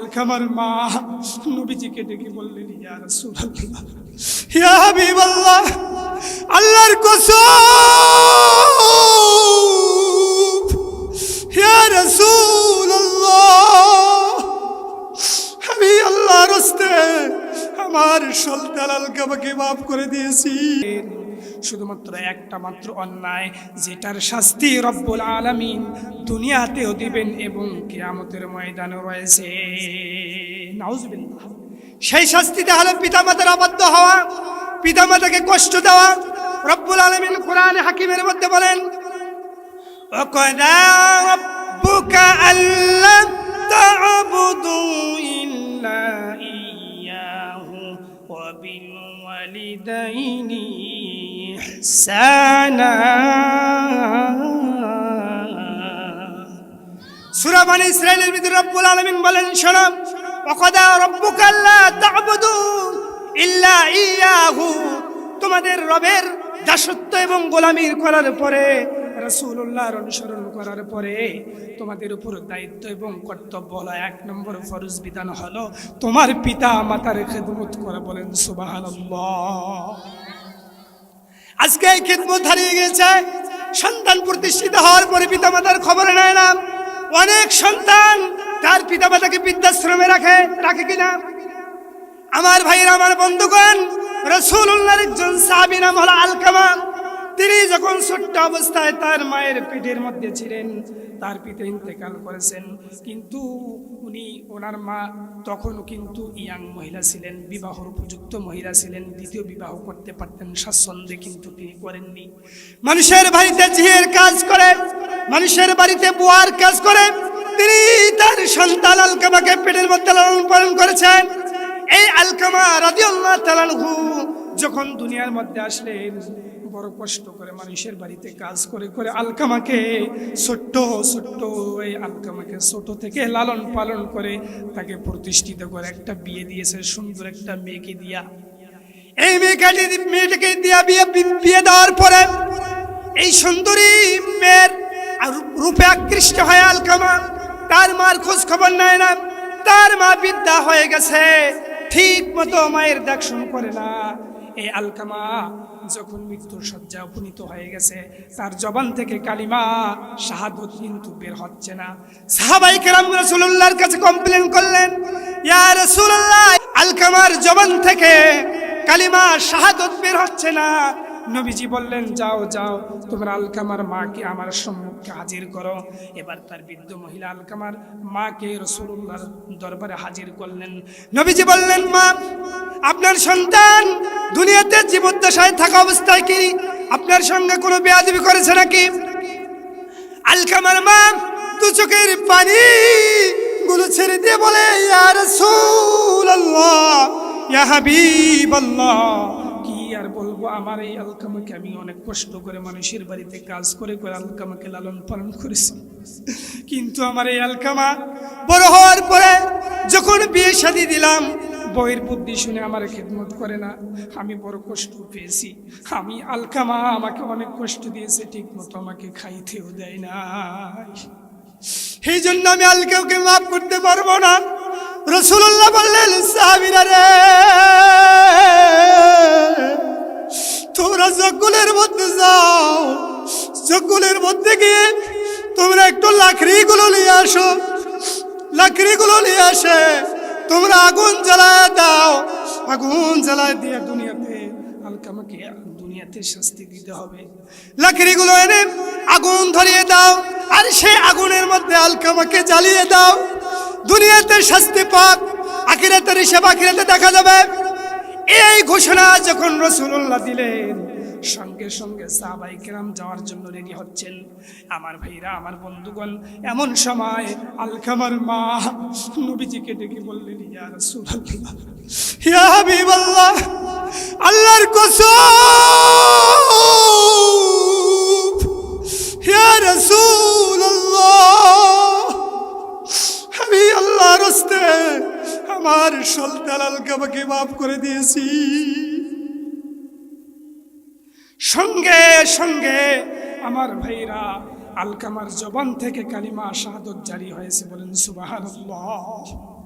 আলকামার মা নবীজিকে ডেকে বললেন, ইয়া রাসূলুল্লাহ, ইয়া হাবিবাল্লাহ, আল্লাহর কসম, ইয়া রাসূলুল্লাহ, আমি আল্লাহর রাস্তে আমার সন্তান আলকামাকে মাফ করে দিয়েছি। শুধুমাত্র একটা মাত্র অন্যায়, যেটার শাস্তি রব্বুল আলামিন দুনিয়াতেও দিবেন এবং কিয়ামতের ময়দানে রয়েছে। নাউজুবিল্লাহ। সেই শাস্তিটা হলো পিতামাতার অবাধ্য হওয়া, পিতামাতাকে কষ্ট দেওয়া। রব্বুল আলামিন কোরআনে হাকিমের মধ্যে বলেন, ওয়াকাদা রাব্বুকা আল্লা তা'বুদু ইল্লা ইয়্যাহু ওয়া বিল ওয়ালিদাইনি ইহসানা। সূরা বনী ইসরাঈলের ভিতরে রব্বুল আলামিন বলেন, শোনো, ওয়াকাদা রাব্বুকা আল্লা তা'বুদু ইল্লা ইয়্যাহু, তোমাদের রবের দাসত্ব এবং গোলামি করার পরে, রাসূলুল্লাহর অনুসরণ করার পরে তোমাদের উপর দায়িত্ব এবং কর্তব্য হলো, এক নম্বর ফরজ বিধান হলো তোমার পিতা মাতার খেদমত করা। বলেন সুবহানাল্লাহ। আজকে এই খেদমত হারিয়ে গেছে। সন্তান প্রতিষ্ঠিত হওয়ার পরে পিতা মাতার খবর নেয় না। অনেক সন্তান তার পিতা মাতাকে বৃদ্ধাশ্রমে রাখে কিনা? আমার ভাইরা, আমার বন্ধুগণ, রাসূলুল্লাহর একজন সাহাবী নাম হলো আলকামা। তিনি যখন ছোট্ট অবস্থায় তার মায়ের পেটের মধ্যে ছিলেন, তার পিতা ইন্তেকাল করেছেন, কিন্তু ওনার মা তখনও কিন্তু ইয়াং মহিলা ছিলেন, বিবাহর উপযুক্ত মহিলা ছিলেন, দ্বিতীয় বিবাহ করতে পারতেন স্বাচ্ছন্দ্যে, কিন্তু তিনি করেননি। মানুষের বাড়িতে ঝিয়ের কাজ করে, মানুষের বাড়িতে বুয়ার কাজ করে তিনি তার সন্তান আলকামাকে পেটের মধ্যে লালন পালন করেছেন। এই আলকামা রাদিয়াল্লাহু তাআলা আনহু যখন দুনিয়ার মধ্যে আসলেন, বড় কষ্ট করে মানুষের বাড়িতে কাজ করে করে আলকামাকে ছোট্ট এই আলকামাকে ছোট থেকে লালন পালন করে তাকে প্রতিষ্ঠিত করে একটা বিয়ে দিয়েছে, সুন্দর একটা মেয়েকে দিয়া। এই মেয়েটাকে দিয়া বিয়ে দেওয়ার পরে এই সুন্দরী মেয়ের রূপে আকৃষ্ট হয় আলকামা। তার মার খোঁজ খবর নেয় না, তার মা বৃদ্ধা হয়ে গেছে, ঠিক মতো মায়ের দেখশন করে না। এই আলকামা যখন মৃত্যুর শয্যায় উপনীত হয়ে গেছে, তার জবান থেকে কালিমা শাহাদাত কিন্তু বের হচ্ছে না। সাহাবায়ে কেরাম রাসূলুল্লাহর কাছে কমপ্লেইন করলেন, ইয়া রাসূলুল্লাহ, আলকামার জবান থেকে কালিমা শাহাদাত বের হচ্ছে না। নবীজি বললেন, যাও যাও, তোমরা আলকামার মাকে আমার সম্মুখে হাজির করো। এবার তার বৃদ্ধ মহিলা আলকামার মাকে রাসূলুল্লাহর দরবারে হাজির করলেন। নবীজি বললেন, মা, আপনার সন্তান দুনিয়াতে জীবদ্দশায় থাকা অবস্থায় কি আপনার সঙ্গে কোনো বেয়াদবি করেছে নাকি? আলকামার মা দু চোখের পানি গুলো ছেড়ে দিয়ে বলে, ইয়া রাসূলুল্লাহ, ইয়া হাবিবাল্লাহ, আর বলবো, আমার এই আলকামাকে আমি অনেক কষ্ট করে মানুষের বাড়িতে কাজ করে করে আলকামাকে লালন পালন করেছি, কিন্তু আমার এই আলকামা বড় হওয়ার পরে যখন বিয়ে শাদী দিলাম, বইয়ের বুদ্ধি শুনে আমার খেদমত করে না, আমি বড় কষ্ট পেয়েছি। আমি আলকামা আমাকে অনেক কষ্ট দিয়েছে, ঠিক মতো আমাকে খাইতেও দেয় না, এই জন্য আমি আলকামাকে মাফ করতে পারবো না। রাসূলুল্লাহ বললেন, সাহাবীরা রে, তোমরা জঙ্গলের মধ্যে যাও, জঙ্গলের মধ্যে গিয়ে তোমরা একটু লাকড়িগুলো নিয়ে আসো, লাকড়িগুলো নিয়ে আসে তোমরা আগুন জ্বালায় দাও, আগুন জ্বালায় দিয়ে আলকামাকে দুনিয়াতে শাস্তি দিতে হবে। লাকড়িগুলো এনে আগুন ধরিয়ে দাও, আর সেই আগুনের মধ্যে আলকামাকে জ্বালিয়ে দাও, দুনিয়াতে শাস্তি পাক, আখিরাতের হিসাব আখিরাতে দেখা যাবে। এই ঘোষণা যখন রাসূলুল্লাহ দিলেন, সঙ্গে সঙ্গে সাহাবায়ে কেরাম যাওয়ার জন্য রেডি হচ্ছেন। আমার ভাইরা, আমার বন্ধুগণ, এমন সময় আলকামার মা নবীজিকে ডেকে বললেন, ইয়া রাসূলুল্লাহ, ইয়া হাবিবাল্লাহ, আল্লাহর কসম, ইয়া রাসূলুল্লাহ, আমি আল্লাহর রাস্তে আমার সন্তান আলকামাকে মাফ করে দিয়েছি। সঙ্গে সঙ্গে আমার ভাইরা, আলকামার জবান থেকে কালিমা শাহাদাত জারি হয়েছে। বলেন সুবহানাল্লাহ।